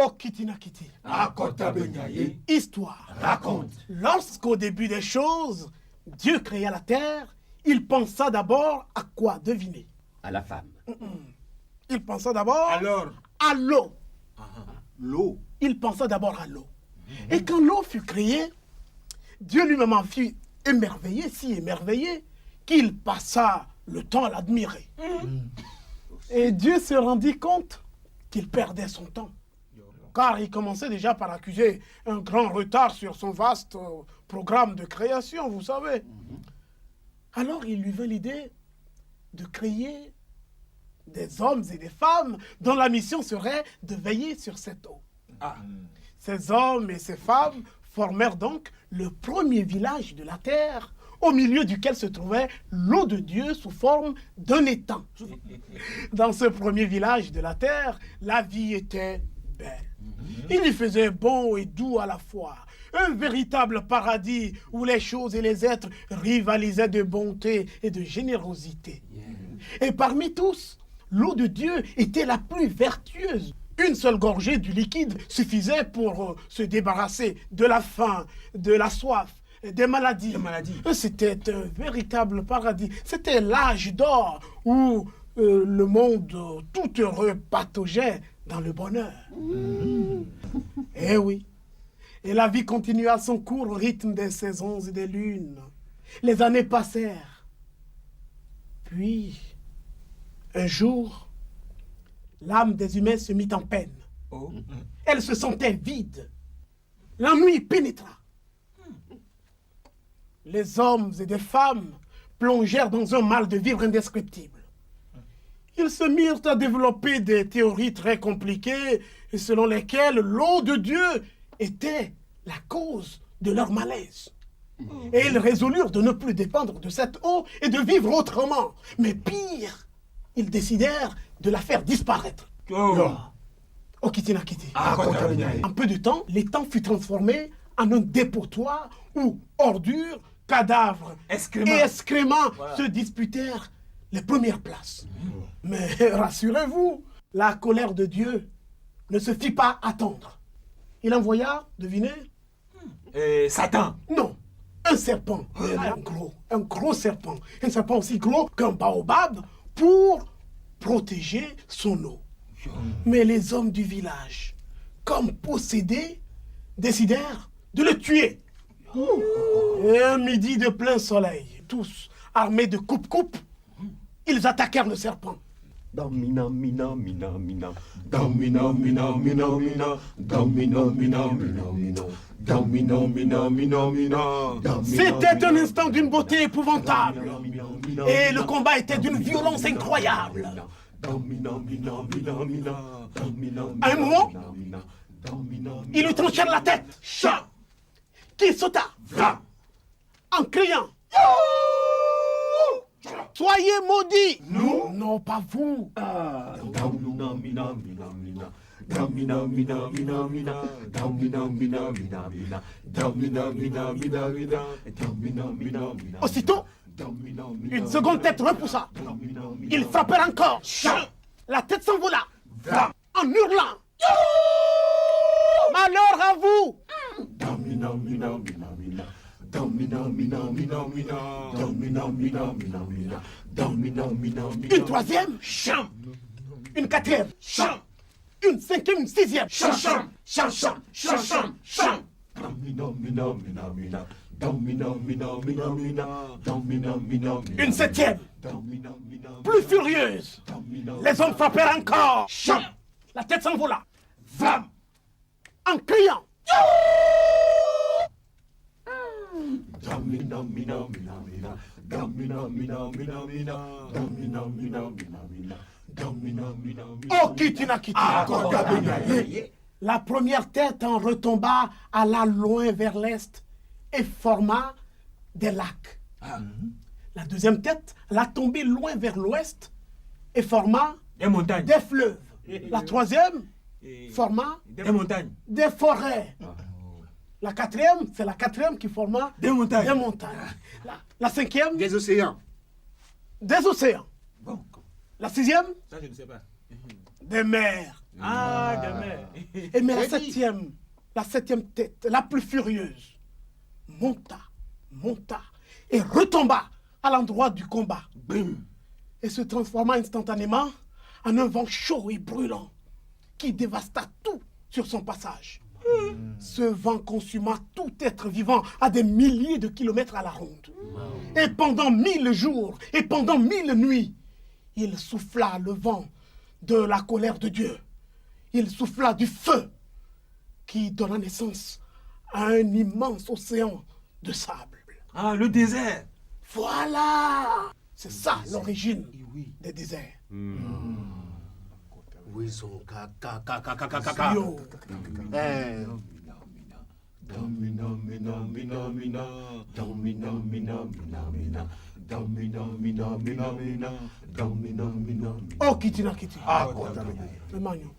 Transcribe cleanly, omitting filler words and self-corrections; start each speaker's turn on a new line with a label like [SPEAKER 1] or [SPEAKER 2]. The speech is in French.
[SPEAKER 1] Oh Kitina Kiti. Histoire.
[SPEAKER 2] Raconte.
[SPEAKER 1] Lorsqu'au début des choses, Dieu créa la terre, il pensa d'abord à quoi? Devinez.
[SPEAKER 2] À la femme.
[SPEAKER 1] Il pensa d'abord
[SPEAKER 3] Alors,
[SPEAKER 1] à l'eau.
[SPEAKER 3] l'eau.
[SPEAKER 1] Il pensa d'abord à l'eau. Et quand l'eau fut créée, Dieu lui-même en fut émerveillé, si émerveillé, qu'il passa le temps à l'admirer. Et Dieu se rendit compte qu'il perdait son temps. Car il commençait déjà par accuser un grand retard sur son vaste programme de création, vous savez. Alors il lui vint l'idée de créer des hommes et des femmes dont la mission serait de veiller sur cette eau. Ces hommes et ces femmes formèrent donc le premier village de la terre, au milieu duquel se trouvait l'eau de Dieu sous forme d'un étang. Dans ce premier village de la terre, la vie était belle. Il y faisait bon et doux à la fois. Un véritable paradis où les choses et les êtres rivalisaient de bonté et de générosité. Et parmi tous, l'eau de Dieu était la plus vertueuse. Une seule gorgée du liquide suffisait pour se débarrasser de la faim, de la soif, des maladies. C'était un véritable paradis. C'était l'âge d'or où le monde tout heureux pataugeait dans le bonheur. Eh oui. Et la vie continua son cours au rythme des saisons et des lunes. Les années passèrent. Puis, un jour, l'âme des humains se mit en peine. Elle se sentait vide. L'ennui pénétra. Les hommes et des femmes plongèrent dans un mal de vivre indescriptible. Ils se mirent à développer des théories très compliquées selon lesquelles l'eau de Dieu était la cause de leur malaise. Et ils résolurent de ne plus dépendre de cette eau et de vivre autrement. Mais pire, ils décidèrent de la faire disparaître. Oh Kitina Kiti. En peu de temps, l'étang fut transformé en un dépotoir où ordures, cadavres et excréments se disputèrent les premières places. Mais rassurez-vous, la colère de Dieu ne se fit pas attendre. Il envoya, devinez?
[SPEAKER 3] Satan.
[SPEAKER 1] Non, un serpent, un gros serpent, un serpent aussi gros qu'un baobab pour protéger son eau. Mais les hommes du village, comme possédés, décidèrent de le tuer. Et un midi de plein soleil, tous armés de coupe-coupe, ils attaquèrent le serpent.
[SPEAKER 2] Domina, mina, mina, mina.
[SPEAKER 3] Domino, mino, mino, mino. Domino, mino, mino, mino. Domino, mino, mino, mino.
[SPEAKER 1] C'était un instant d'une beauté épouvantable. Et le combat était d'une violence incroyable. À un moment, ils lui tranchèrent la tête. Qui sauta en criant: soyez maudits!
[SPEAKER 3] Nous?
[SPEAKER 1] Non, pas vous. Aussitôt, une seconde tête repoussa. Ils frappèrent encore. La tête s'envola en hurlant: malheur à vous! Une troisième, une quatrième, une cinquième, une sixième, une septième, plus furieuse. Les hommes frappèrent encore. La tête s'envola en criant: oh Kitina Kiti. La première tête en retomba, alla loin vers l'est et forma des lacs. La deuxième tête la tombée loin vers l'ouest et forma
[SPEAKER 3] Des montagnes.
[SPEAKER 1] des fleuves. La troisième forma
[SPEAKER 3] Des montagnes.
[SPEAKER 1] des forêts. La quatrième, c'est la quatrième qui forma
[SPEAKER 3] Des montagnes.
[SPEAKER 1] des montagnes. La cinquième,
[SPEAKER 3] Des océans.
[SPEAKER 1] des océans.
[SPEAKER 3] Bon,
[SPEAKER 1] La sixième,
[SPEAKER 3] ça je ne sais pas.
[SPEAKER 1] des mers.
[SPEAKER 4] Ah, gamin.
[SPEAKER 1] Et mais la septième tête, la plus furieuse, monta et retomba à l'endroit du combat. Bim! Et se transforma instantanément en un vent chaud et brûlant qui dévasta tout sur son passage. Ce vent consuma tout être vivant à des milliers de kilomètres à la ronde. Et pendant 1000 jours et pendant 1000 nuits, il souffla le vent de la colère de Dieu. Il souffla du feu qui donna naissance à un immense océan de sable.
[SPEAKER 4] Ah, le désert.
[SPEAKER 1] Voilà! C'est ça l'origine des déserts. Yo. Oh, Kiti.
[SPEAKER 2] Ah,
[SPEAKER 1] Le magnon.